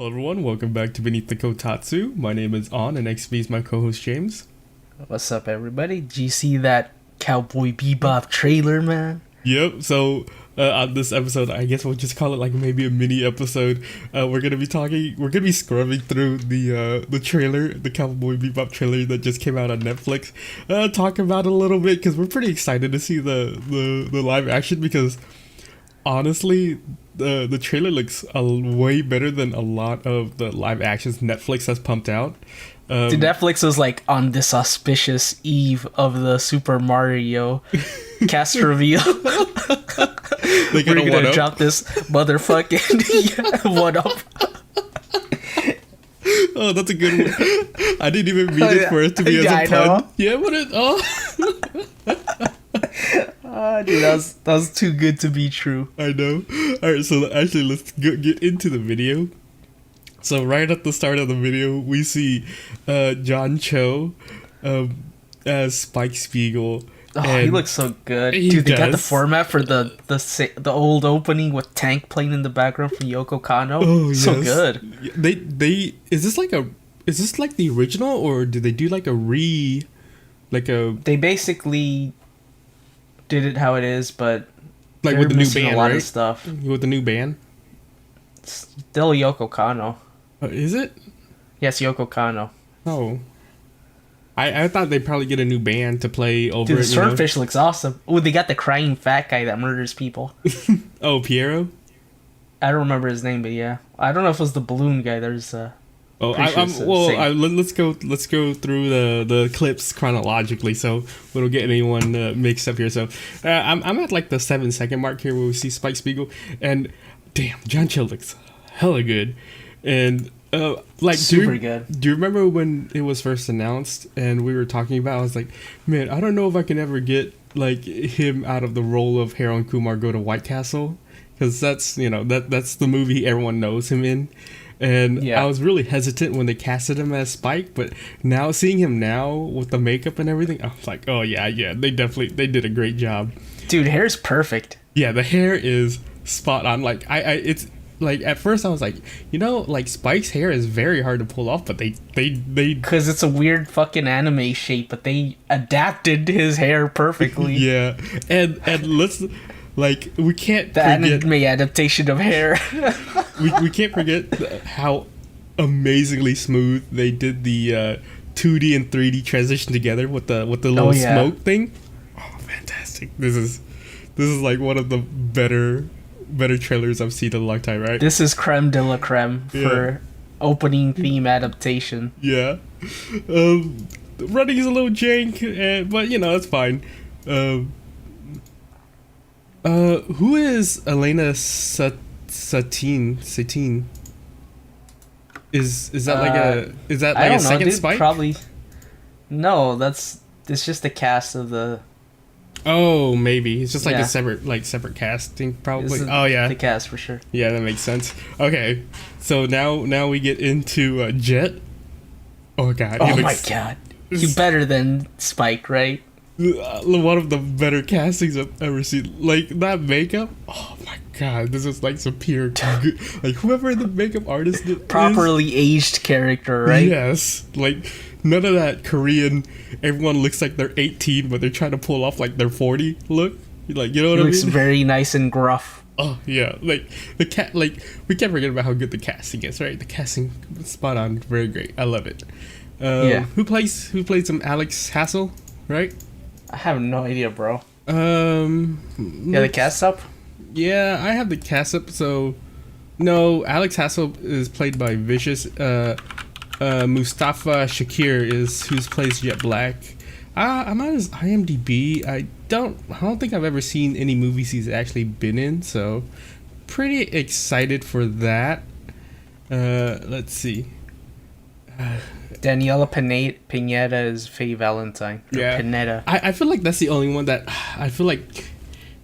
Hello everyone, welcome back to Beneath the Kotatsu. My name is On and XB is my co-host James. What's up, everybody? Did you see that Cowboy Bebop trailer, man? Yep, so on this episode, I guess we'll just call it like maybe a mini episode. We're gonna be scrubbing through the trailer, the Cowboy Bebop trailer that just came out on Netflix. Talk about it a little bit because we're pretty excited to see the live action because honestly, the trailer looks way better than a lot of the live actions Netflix has pumped out. Dude, Netflix was like on this auspicious eve of the Super Mario cast reveal. We're gonna drop this motherfucking one up. Oh, that's a good one. I didn't even mean it for it to be as a pun. Yeah, but it. Oh. Dude, that was too good to be true. I know. All right, so actually, let's get into the video. So right at the start of the video, we see John Cho as Spike Spiegel. Oh, he looks so good. Dude, they got the format for the old opening with Tank playing in the background from Yoko Kanno. Oh, yes. So good. They is this like the original, or did they do like a They basically did it how it is, but like with the new band, a lot right? of stuff. With the new band? Still Yoko Kanno. Is it? Yes, Yoko Kanno. Oh. I thought they'd probably get a new band to play over. Dude, the Swordfish looks awesome. Oh, they got the crying fat guy that murders people. Oh, Piero? I don't remember his name, but yeah. I don't know if it was the balloon guy. There's let's go through the clips chronologically, so we don't get anyone mixed up here. So I'm at like the 7-second mark here where we see Spike Spiegel, and damn, John Cho looks hella good, and like super good. Do you remember when it was first announced and we were talking about? I was like, man, I don't know if I can ever get like him out of the role of Harold and Kumar Go to White Castle, because that's that's the movie everyone knows him in. And yeah. I was really hesitant when they casted him as Spike, but now seeing him now with the makeup and everything, I was like, oh yeah, they did a great job. Dude, hair's perfect. Yeah, the hair is spot on. Like it's like at first I was like, like Spike's hair is very hard to pull off, but they because it's a weird fucking anime shape, but they adapted his hair perfectly. Yeah, and let's. Like, we can't forget... The anime adaptation of hair. we can't forget how amazingly smooth they did the 2D and 3D transition together with the little smoke thing. Oh, fantastic. This is like one of the better trailers I've seen in a long time, right? This is creme de la creme for opening theme adaptation. Yeah. Running is a little jank, but, it's fine. Who is Elena Satine? Is that a second dude, Spike? Probably. No, it's just the cast of the. Oh, maybe it's just like a separate casting, probably. Oh yeah, the cast for sure. Yeah, that makes sense. Okay, so now we get into Jet. Oh god. Oh my god, he's better than Spike, right? One of the better castings I've ever seen. Like that makeup. Oh my god, this is like some pure good. Like whoever the makeup artist properly aged character, right? Yes, like none of that Korean. Everyone looks like they're 18, but they're trying to pull off like they're 40 look. Like what I mean? Looks very nice and gruff. Oh yeah, like the cat. Like we can't forget about how good the casting is, right? The casting spot on, very great. I love it. Who plays some Alex Hassel, right? I have no idea, bro. The cast up? Yeah, I have the cast up. So, no, Alex Hassel is played by Vicious. Mustafa Shakir is who plays Jet Black. I'm on his IMDb. I don't think I've ever seen any movies he's actually been in. So, pretty excited for that. Let's see. Daniela Pineda is Faye Valentine. Yeah. Pineda. I feel like that's the only one that I feel like.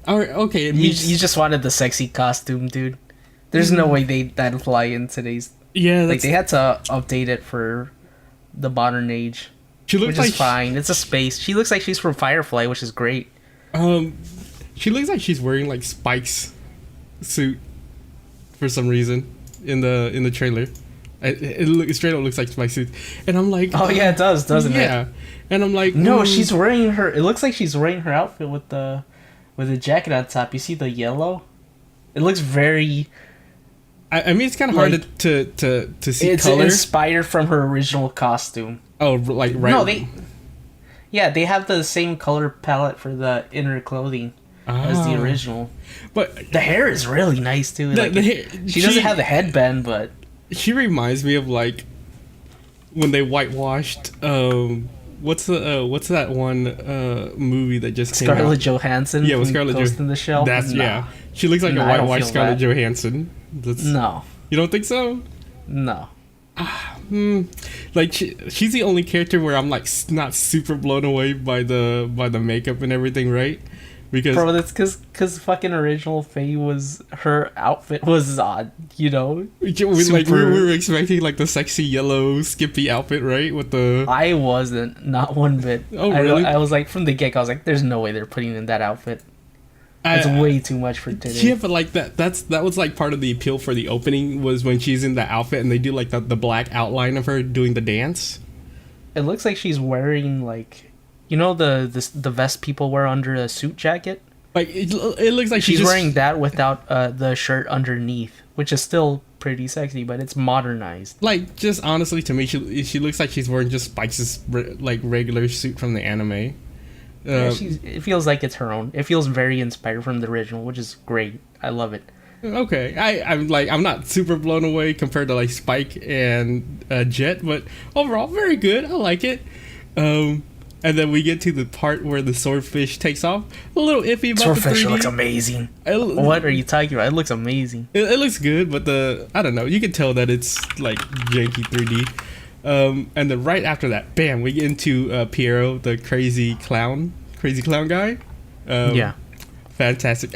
Okay. You just wanted the sexy costume, dude. There's no way that'd fly in today's. Yeah. Like they had to update it for the modern age. She looks which is fine. It's a space. She looks like she's from Firefly, which is great. She looks like she's wearing like Spike's suit for some reason in the trailer. It straight up looks like Spike suit, and I'm like, oh yeah, it does, doesn't it? Yeah, and I'm like, no, she's wearing her. It looks like she's wearing her outfit with the jacket on top. You see the yellow? It looks very. I mean, it's kind of hard to see. It's color. inspired from her original costume. Oh, like right? No, they have the same color palette for the inner clothing as the original. But the hair is really nice too. She doesn't have the headband, but she reminds me of like when they whitewashed. What's that one movie that just came out? Scarlett Johansson. Yeah, with Scarlett Ghost in the Shell. Yeah. She looks like a whitewashed Scarlett Johansson. No. You don't think so? No. Like she's the only character where I'm like not super blown away by the makeup and everything, right? Because bro, that's because fucking original Faye her outfit was odd, you know. We were expecting like the sexy yellow skippy outfit, right? With the I wasn't, not one bit. Oh really? I was like from the get go, I was like, there's no way they're putting in that outfit. It's way too much for today. Yeah, but like that was like part of the appeal for the opening was when she's in the outfit and they do like the black outline of her doing the dance. It looks like she's wearing like, you know, the vest people wear under a suit jacket. Like it looks like she's wearing that without the shirt underneath, which is still pretty sexy, but it's modernized. Like just honestly, to me, she looks like she's wearing just Spike's like regular suit from the anime. It feels like it's her own. It feels very inspired from the original, which is great. I love it. Okay, I'm not super blown away compared to like Spike and Jet, but overall very good. I like it. And then we get to the part where the swordfish takes off. A little iffy about swordfish the 3D. Looks amazing. What are you talking about? It looks amazing. It looks good, but I don't know. You can tell that it's like janky 3D. And then right after that, bam, we get into Piero, the crazy clown guy. Yeah, fantastic.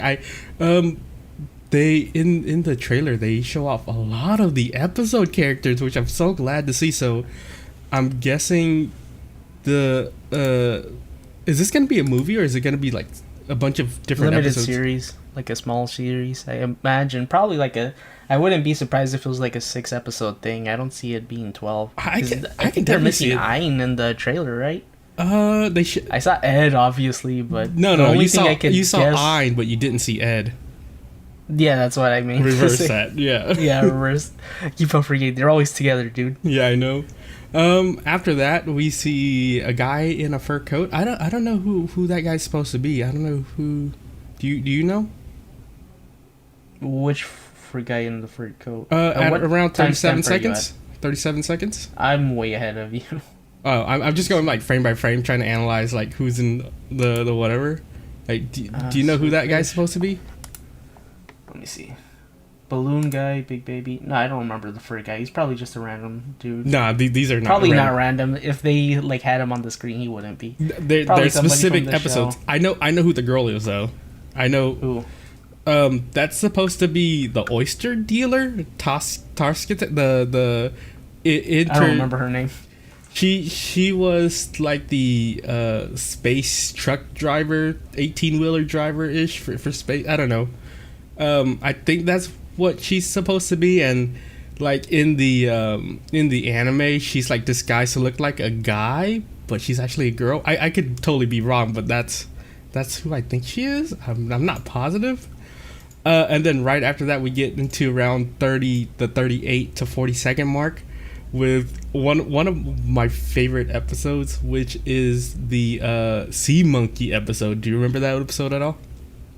They in the trailer they show off a lot of the episode characters, which I'm so glad to see. So I'm guessing is this gonna be a movie or is it gonna be like a bunch of different limited episodes? series, like a small series? I imagine probably like I wouldn't be surprised if it was like a 6-episode thing. I don't see it being 12. I think they're missing Ayn in the trailer, right? They should. I saw Ed obviously, but no. You saw Ayn, but you didn't see Ed. Yeah, that's what I mean. Reverse that, yeah. Yeah, reverse. Keep on forgetting. They're always together, dude. Yeah, I know. After that, we see a guy in a fur coat. I don't know who that guy's supposed to be. I don't know who. Do you know? Which fur guy in the fur coat? At around 37 seconds. 37 seconds. I'm way ahead of you. Oh, I'm just going like frame by frame, trying to analyze like who's in the whatever. Like, do you know who that guy's supposed to be? Let me see. Balloon guy, big baby. No, I don't remember the fur guy. He's probably just a random dude. Nah, these are not probably not random. If they like had him on the screen, he wouldn't be. They're specific episodes. Show. I know who the girl is though. I know. Who? That's supposed to be the oyster dealer, Tarsket. The I don't remember her name. She was like the space truck driver, 18-wheeler driver ish for space. I don't know. I think that's what she's supposed to be, and like in the anime, she's like disguised to look like a guy, but she's actually a girl. I could totally be wrong, but that's who I think she is. I'm not positive. And then right after that, we get into around the 38 to 40-second mark with one of my favorite episodes, which is the sea monkey episode. Do you remember that episode at all?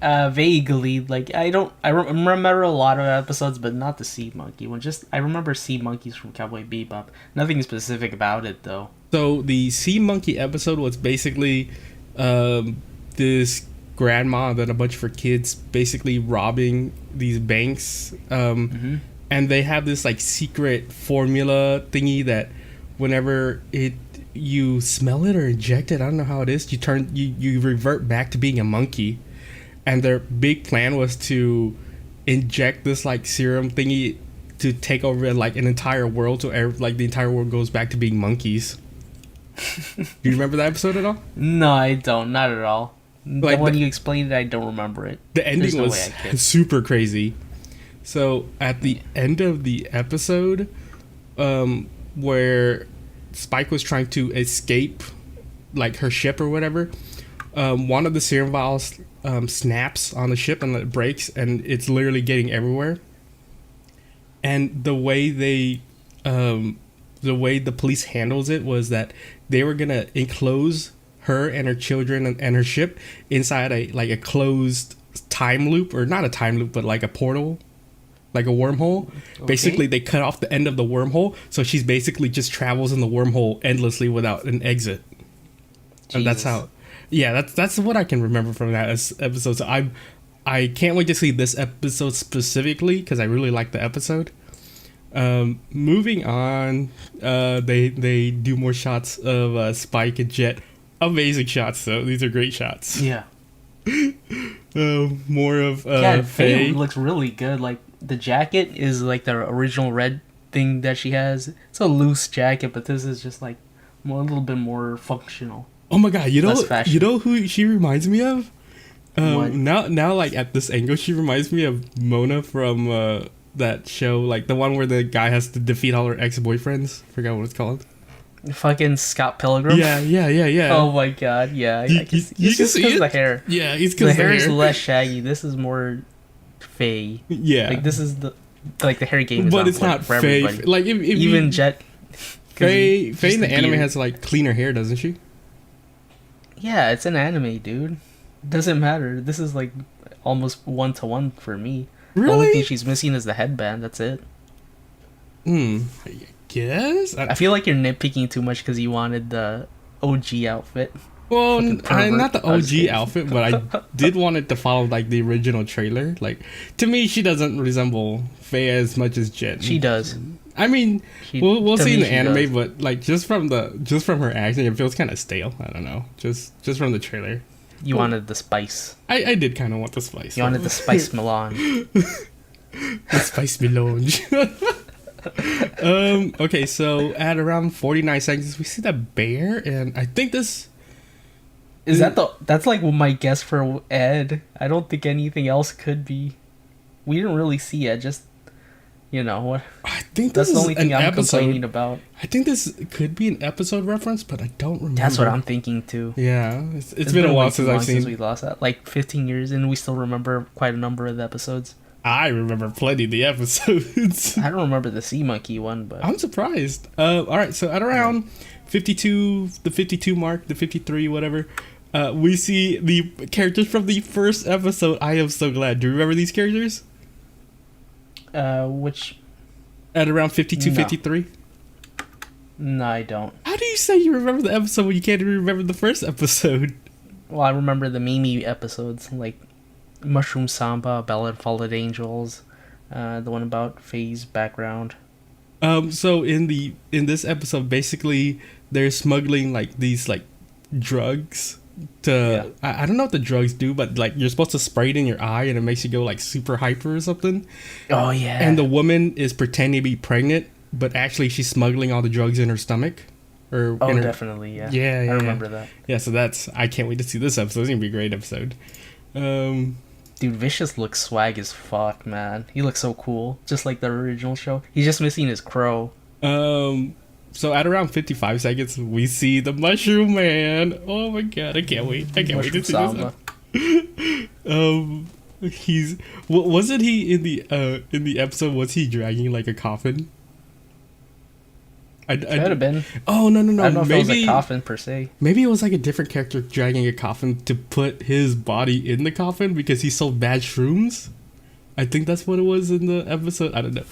Vaguely. Like I remember a lot of episodes, but not the sea monkey one. Just I remember sea monkeys from Cowboy Bebop. Nothing specific about it though. So the sea monkey episode was basically this grandma and then a bunch of her kids basically robbing these banks. And they have this like secret formula thingy that whenever you smell it or inject it, I don't know how it is, you revert back to being a monkey. And their big plan was to inject this like serum thingy to take over like an entire world, so like the entire world goes back to being monkeys. Do you remember that episode at all? No, I don't. Not at all. Like when you explained it, I don't remember it. The ending was super crazy. So at the end of the episode, where Spike was trying to escape, like her ship or whatever. One of the serum vials snaps on the ship and it breaks, and it's literally getting everywhere. And the way the police handles it was that they were gonna enclose her and her children and her ship inside a closed time loop, or not a time loop, but like a portal, like a wormhole. Okay. Basically, they cut off the end of the wormhole, so she's basically just travels in the wormhole endlessly without an exit. Jesus. And that's how. Yeah, that's what I can remember from that episode. So I can't wait to see this episode specifically because I really like the episode. Moving on, they do more shots of Spike and Jet. Amazing shots, though. These are great shots. Yeah. More of Faye looks really good. Like the jacket is like the original red thing that she has. It's a loose jacket, but this is just like a little bit more functional. Oh my god! You know who she reminds me of? Now, like at this angle, she reminds me of Mona from that show, like the one where the guy has to defeat all her ex-boyfriends. Forgot what it's called. Fucking Scott Pilgrim. Yeah. Oh my god, yeah. You can see it? The hair. Yeah, it's because the hair is less shaggy. This is more Faye. Yeah, like this is the hair game. Is but it's not for Faye. Everybody. Like even Jet. Faye in the anime has like cleaner hair, doesn't she? Yeah, it's an anime, dude. Doesn't matter. This is like almost 1-to-1 for me. Really? The only thing she's missing is the headband. That's it. I guess. I feel like you're nitpicking too much because you wanted the OG outfit. Well, not the OG outfit, but I did want it to follow like the original trailer. Like, to me, she doesn't resemble Faye as much as Jet. She does. I mean, we'll see in the anime, but like just from her acting, it feels kind of stale. I don't know, just from the trailer. You wanted the spice. I did kind of want the spice. You wanted the spice melange. The spice melange. Okay, so at around 49 seconds, we see the bear, and I think this is that's like my guess for Ed. I don't think anything else could be. We didn't really see it. Just what? I think that's the only thing I'm episode. complaining about. I think this could be an episode reference, but I don't remember. That's what I'm thinking too. Yeah, it's been a while since I've seen. We lost that, like 15 years, and we still remember quite a number of the episodes. I remember plenty of the episodes. I don't remember the sea monkey one, but I'm surprised. All right, so at around 52, the 52 mark, the 53, whatever, we see the characters from the first episode. I am so glad. Do you remember these characters? Which? At around 52, 53? No, I don't. How do you say you remember the episode when you can't even remember the first episode? Well, I remember the Mimi episodes, like Mushroom Samba, Ballad of Fallen Angels, the one about Faye's background. So in this episode, basically, they're smuggling like these like drugs to I don't know what the drugs do, but like you're supposed to spray it in your eye and it makes you go like super hyper or something. Oh yeah. And the woman is pretending to be pregnant, but actually she's smuggling all the drugs in her stomach. Definitely, yeah. Yeah, I remember that. Yeah, so I can't wait to see this episode. It's gonna be a great episode. Dude, Vicious looks swag as fuck, man. He looks so cool, just like the original show. He's just missing his crow. So at around 55 seconds, we see the Mushroom Man. Oh my god, I can't wait. I can't wait to see this. Wasn't he in the episode, was he dragging like a coffin? Could have been. Oh no. I don't know if it was a coffin per se. Maybe it was like a different character dragging a coffin to put his body in the coffin because he sold bad shrooms. I think that's what it was in the episode. I don't know.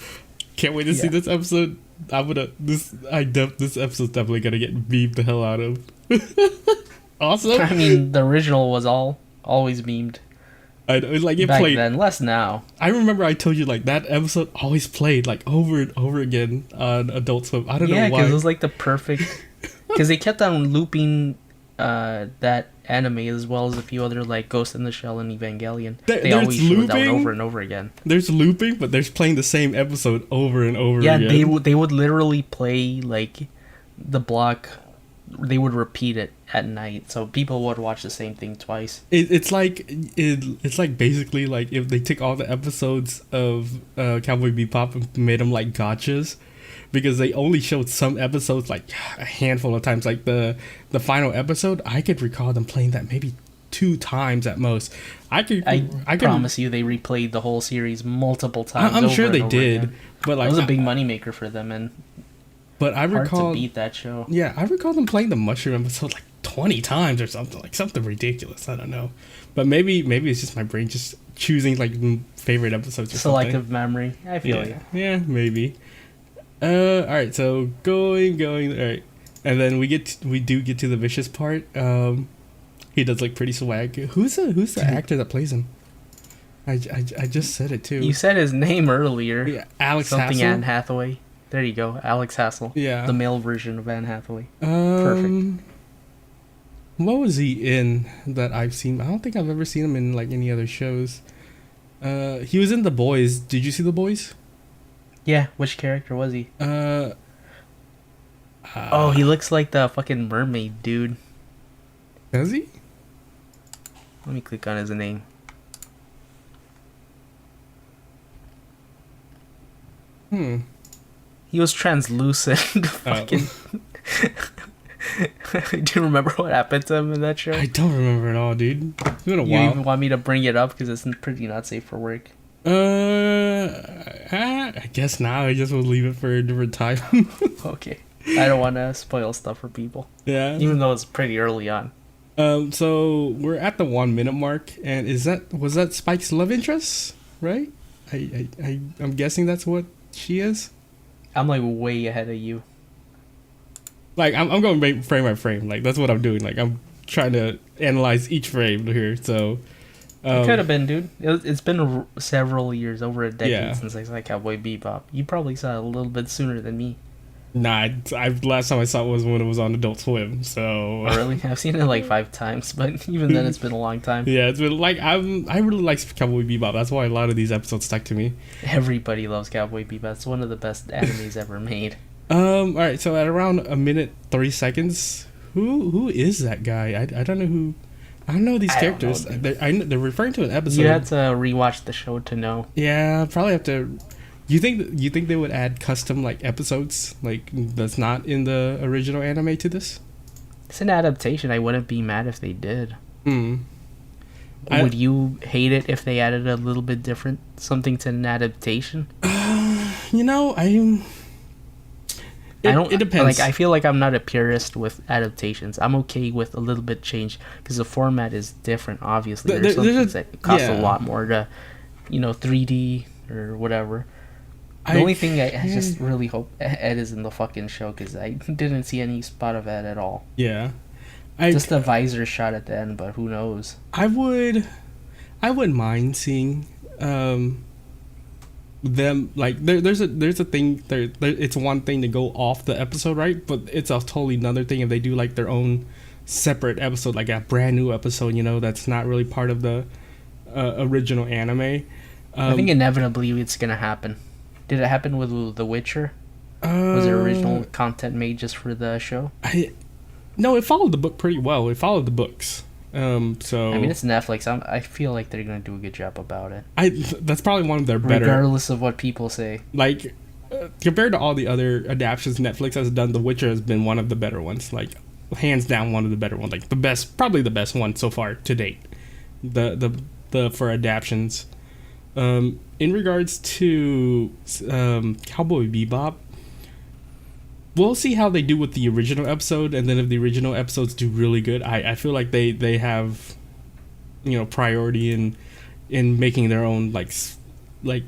Can't wait to see this episode. This episode's definitely gonna get beamed the hell out of. Awesome. I mean, the original was always memed. I know, like it back played then, less now. I remember I told you like that episode always played like over and over again on Adult Swim. I don't know why. Yeah, because it was like the perfect. Because they kept on looping that anime as well as a few other like Ghost in the Shell and Evangelion. They always showed that one over and over again. There's looping, but there's playing the same episode over and over again. Yeah, they would literally play like the block. They would repeat it at night, so people would watch the same thing twice. It's like basically like if they took all the episodes of Cowboy Bebop and made them like gotchas. because they only showed some episodes like a handful of times. Like the final episode, I could recall them playing that maybe 2 times at most. I promise you, they replayed the whole series multiple times. I'm sure they did, again. But like it was a big moneymaker for them, and but I recall hard to beat that show. Yeah, I recall them playing the mushroom episode like 20 times or something, like something ridiculous. I don't know, but maybe it's just my brain just choosing like favorite episodes. Or Selective something. memory. I feel you. Yeah, maybe. All right, so going. All right, and then we do get to the vicious part. He does look pretty swag. Who's the actor that plays him? I just said it too. You said his name earlier. Yeah, Alex something Hassel? Anne Hathaway. There you go, Alex Hassel. Yeah, the male version of Anne Hathaway. Perfect. What was he in that I've seen? I don't think I've ever seen him in like any other shows. He was in The Boys. Did you see The Boys? Yeah. Which character was he? Oh, he looks like the fucking mermaid dude. Does he? Let me click on his name. He was translucent. Fucking. Do you remember what happened to him in that show? I don't remember at all, dude. It's been a while. You even want me to bring it up because it's pretty not safe for work? I guess now I just will leave it for a different time. Okay. I don't want to spoil stuff for people. Yeah. Even though it's pretty early on. So we're at the 1 minute mark, and was that Spike's love interest, right? I'm guessing that's what she is. I'm like way ahead of you. Like I'm going frame by frame. Like that's what I'm doing. Like I'm trying to analyze each frame here. So it could have been, dude. It's been several years, over a decade since I saw Cowboy Bebop. You probably saw it a little bit sooner than me. Nah, last time I saw it was when it was on Adult Swim. So really, I've seen it like 5 times, but even then, it's been a long time. Yeah, it's been like I really like Cowboy Bebop. That's why a lot of these episodes stuck to me. Everybody loves Cowboy Bebop. It's one of the best animes ever made. All right, so at around 1:03, who is that guy? I don't know who. I don't know these characters. They're referring to an episode. You had to rewatch the show to know. Yeah, probably have to. You think they would add custom like episodes like that's not in the original anime to this? It's an adaptation. I wouldn't be mad if they did. Would you hate it if they added a little bit different something to an adaptation? It depends. Like I feel like I'm not a purist with adaptations. I'm okay with a little bit change because the format is different. Obviously, there's some things that cost a lot more to, 3D or whatever. The only thing I just really hope Ed is in the fucking show because I didn't see any spot of Ed at all. Yeah, just the visor shot at the end, but who knows? I wouldn't mind seeing them like there's a thing there. It's one thing to go off the episode, right? But it's a totally another thing if they do like their own separate episode, like a brand new episode. That's not really part of the original anime. I think inevitably it's gonna happen. Did it happen with The Witcher? Was there original content made just for the show? No, it followed the book pretty well. It followed the books. So I mean, it's Netflix. I feel like they're gonna do a good job about it. That's probably one of their better. Regardless of what people say. Like compared to all the other adaptations Netflix has done, The Witcher has been one of the better ones. Like hands down, one of the better ones. Like probably the best one so far to date. The for adaptions. In regards to Cowboy Bebop, we'll see how they do with the original episode, and then if the original episodes do really good, I feel like they have, priority in making their own like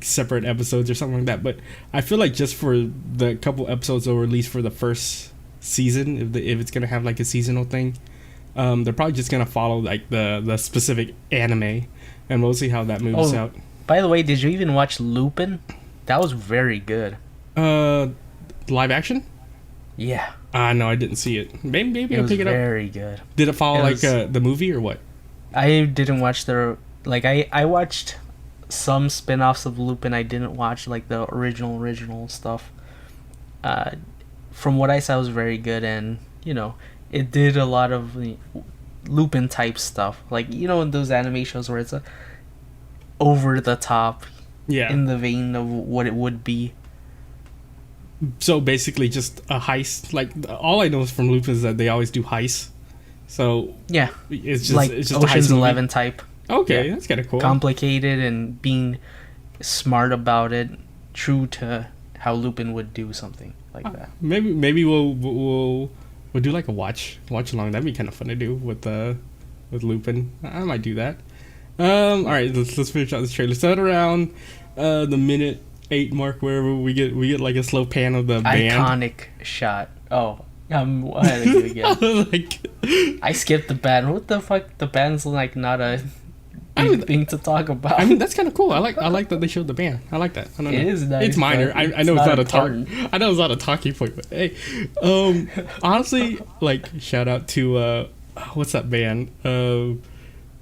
separate episodes or something like that. But I feel like just for the couple episodes that were released for the first season, if it's gonna have like a seasonal thing, they're probably just gonna follow like the specific anime, and we'll see how that moves out. By the way, did you even watch Lupin? That was very good. Live action? Yeah. No, I didn't see it. Maybe I'll pick it up. Very good. Did it follow the movie or what? I didn't watch I watched some spin-offs of Lupin. I didn't watch like the original stuff. From what I saw, it was very good, and it did a lot of Lupin type stuff. Like in those anime shows where it's over the top, in the vein of what it would be. So basically, just a heist. Like all I know is from Lupin is that they always do heists. So yeah, it's just like it's just Ocean's 11 type. Okay, yeah. That's kind of cool. Complicated and being smart about it, true to how Lupin would do something like that. Maybe we'll do like a watch along. That'd be kind of fun to do with Lupin. I might do that. All right, let's finish out this trailer. So at around the minute 8 mark, where we get like a slow pan of the band. Iconic shot. Oh, I had to do it again. Like, I skipped the band. What the fuck? The band's like not a big thing to talk about. I mean, that's kind of cool. I like that they showed the band. I like that. I don't know. It is nice. It's minor. I know it's not I know it's not a talking point, but hey, honestly, like shout out to what's that band?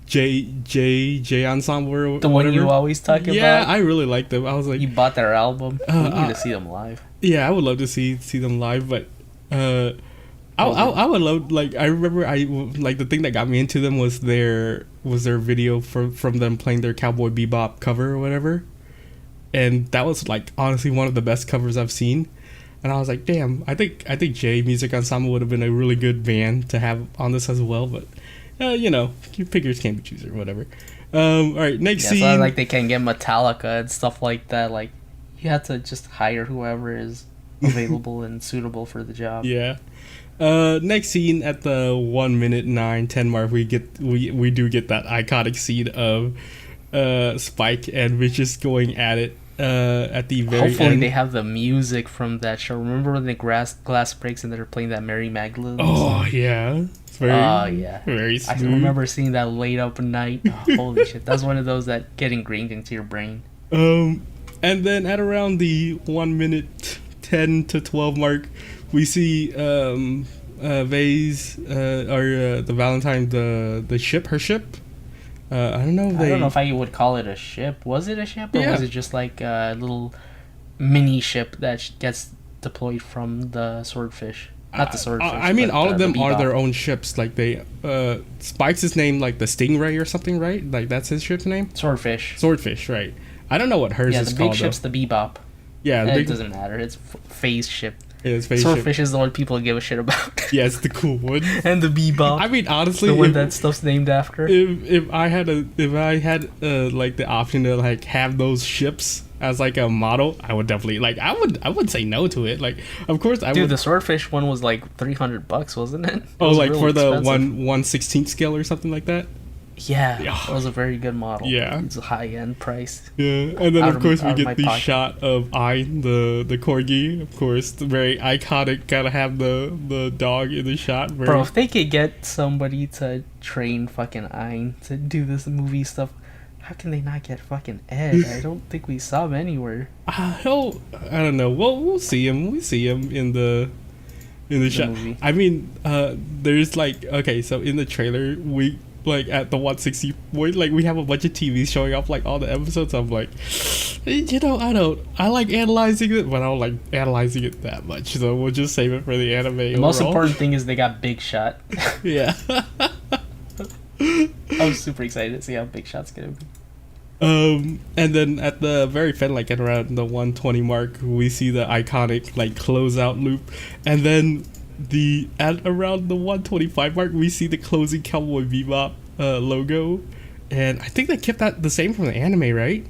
J Ensemble or the one you always talk about. Yeah, I really like them. I was like, you bought their album. We need to see them live. Yeah, I would love to see them live, but I would love, like, I remember like the thing that got me into them was their video from them playing their Cowboy Bebop cover or whatever, and that was like honestly one of the best covers I've seen. And I was like, damn, I think J Music Ensemble would have been a really good band to have on this as well, but you know, figures can't be choosers or whatever. All right, next scene. So like they can get Metallica and stuff like that. Like you have to just hire whoever is available and suitable for the job. Yeah. Next scene at the 1 minute 9:10 mark, we do get that iconic scene of Spike and Vicious going at it at the very Hopefully end. they have the music from that show. Remember when the glass breaks and they're playing that Mary Magdalene Oh song? Yeah, it's very very smooth. I remember seeing that late up at night. Oh, holy shit, that's one of those that get ingrained into your brain. And then at around the 1 minute 10 to 12 mark, we see Vase or the Valentine, her ship. I don't know if I would call it a ship. Was it a ship, or was it just like a little mini ship that gets deployed from the swordfish? Not the swordfish. I mean, all of them are their own ships. Like they, Spike's is named like the Stingray or something, right? Like that's his ship's name. Swordfish, right? I don't know what hers is called. Yeah, the big ship's the Bebop. Yeah, it doesn't matter. It's Phase ship. Yeah, it's Phase Swordfish is the one people give a shit about. Yeah, it's the cool one. And the Bebop. I mean, honestly, the one that stuff's named after. If I had like the option to like have those ships as like a model, I would definitely I would say no to it. Like, of course I would. Dude, the Swordfish one was like $300, wasn't it? Oh, like really for the 1/16 scale or something like that. Yeah, that was a very good model. Yeah, it's a high-end price. Yeah, and then of course we get the shot of the corgi. Of course, the very iconic. Gotta have the dog in the shot. Bro, if they could get somebody to train fucking Ein to do this movie stuff, how can they not get fucking Ed? I don't think we saw him anywhere. I don't know. Well, we'll see him. We see him in the shot. Movie. I mean, there's like, okay, so in the trailer we. Like at the 160 point, like we have a bunch of TVs showing off like all the episodes. I'm like, you know, I like analyzing it, but I don't like analyzing it that much. So we'll just save it for the anime. The most important thing is they got Big Shot. Yeah. I'm super excited to see how Big Shot's gonna be. And then at the very end, like at around the 120 mark, we see the iconic like closeout loop, and then at around the 125 mark, we see the closing Cowboy Bebop logo, and I think they kept that the same from the anime, right?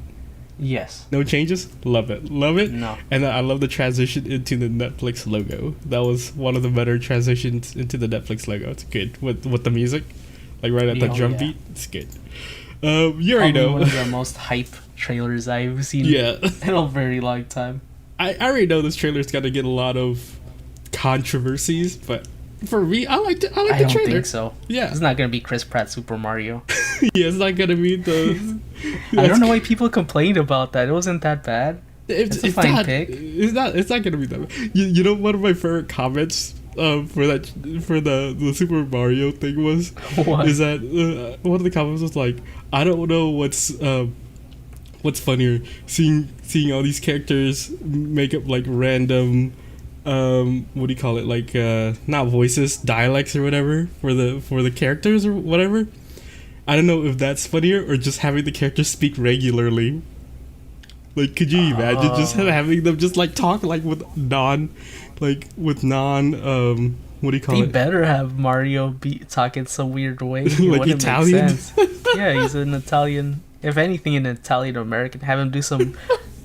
Yes. No changes. Love it. No. And I love the transition into the Netflix logo. That was one of the better transitions into the Netflix logo. It's good with the music, like right at the drum beat. It's good. You already know. One of the most hype trailers I've seen. In a very long time. I already know this trailer's got to get a lot of controversies, but for me, I like the trailer. I don't think so. Yeah, it's not gonna be Chris Pratt Super Mario. Yeah, it's not gonna be the. I don't know why people complained about that. It wasn't that bad. It's a fine pick. It's not gonna be that bad. You know, one of my favorite comments for the Super Mario thing was is that one of the comments was like, I don't know what's funnier, seeing all these characters make up like random what do you call it, like not voices, dialects or whatever for the characters or whatever. I don't know if that's funnier or just having the characters speak regularly. Like, could you imagine just having them just like talk like with non, what do you call it? They better have Mario be talking some weird way. Like Italian. Yeah, he's an Italian. If anything, an Italian American. Have him do some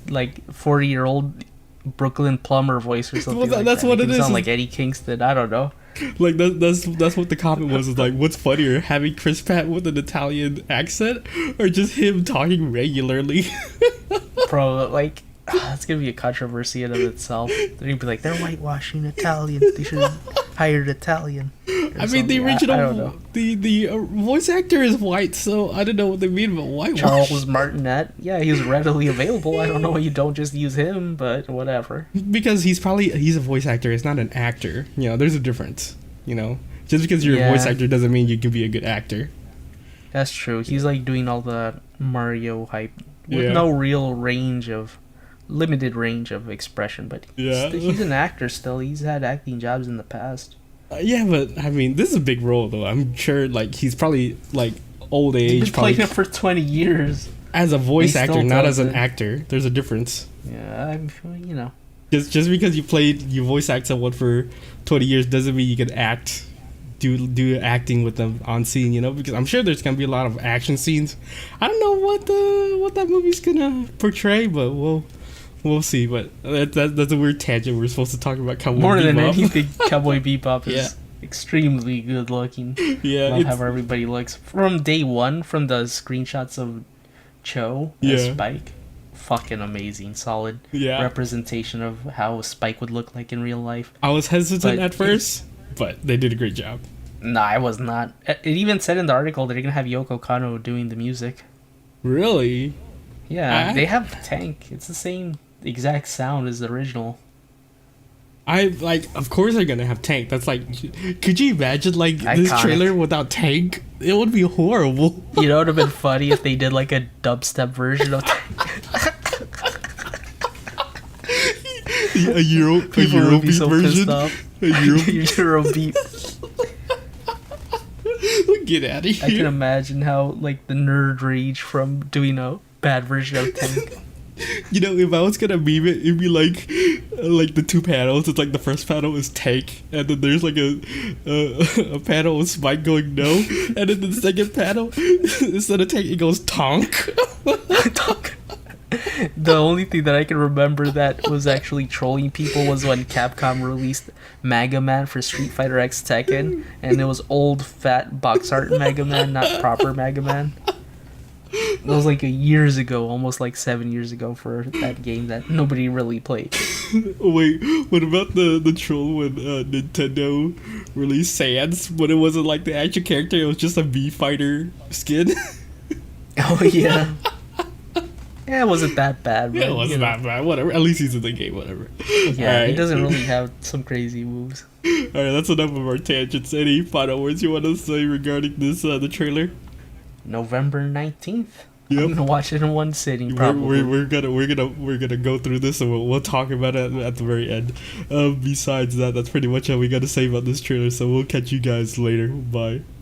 like 40-year-old Brooklyn plumber voice or something. Well, that's what it is. Sound like Eddie Kingston. I don't know. Like that's what the comment was. Is like, what's funnier, having Chris Pratt with an Italian accent, or just him talking regularly? Bro, like, that's gonna be a controversy in of itself. They're gonna be like, they're whitewashing Italians. They should have hired Italian. I mean, the original, the voice actor is white, so I don't know what they mean about whitewash. Charles Martinet, yeah, he's readily available. I don't know why you don't just use him, but whatever. Because he's a voice actor. He's not an actor. You know, there's a difference. You know, just because you're a voice actor doesn't mean you can be a good actor. That's true. He's like doing all the Mario hype with no real limited range of expression, but he's an actor still. He's had acting jobs in the past. Yeah, but I mean, this is a big role though. I'm sure, like, he's probably like old age. He's been playing it for 20 years as a voice actor, not as an actor. There's a difference. Yeah, you know. Just because you voice act someone for 20 years doesn't mean you can do acting with them on scene. You know, because I'm sure there's gonna be a lot of action scenes. I don't know what that movie's gonna portray, but we'll see. But that's a weird tangent. We're supposed to talk about Cowboy Bebop. More than anything, Cowboy Bebop is extremely good looking. Yeah, love how everybody looks from day one. From the screenshots of Cho as Spike, fucking amazing, solid representation of how Spike would look like in real life. I was hesitant at first, but they did a great job. No, I was not. It even said in the article that they're gonna have Yoko Kanno doing the music. Really? Yeah, they have Tank. It's the same exact sound as the original. Of course they're gonna have Tank. That's like, could you imagine like this trailer without Tank? It would be horrible. You know, it would have been funny if they did like a dubstep version of Tank. a Eurobeat so version. Eurobeat. Get out of here. I can imagine how like the nerd rage from doing a bad version of Tank. You know, if I was gonna meme it, it'd be like the two panels. It's like the first panel is Tank, and then there's like a panel with Spike going no, and then the second panel, instead of Tank, it goes Tonk. Tonk. The only thing that I can remember that was actually trolling people was when Capcom released Mega Man for Street Fighter X Tekken, and it was old fat box art Mega Man, not proper Mega Man. It was like years ago, almost like 7 years ago for that game that nobody really played. Wait, what about the troll when Nintendo released Sans, but it wasn't like the actual character, it was just a V-Fighter skin? Oh, yeah. Yeah, it wasn't that bad. Yeah, it wasn't that bad. Whatever. At least he's in the game. Whatever. Yeah, he doesn't really have some crazy moves. Alright, that's enough of our tangents. Any final words you want to say regarding this, the trailer? November 19th. Yep. I'm gonna watch it in one sitting. Probably. We're gonna go through this, and we'll talk about it at the very end. Besides that, that's pretty much all we got to say about this trailer. So we'll catch you guys later. Bye.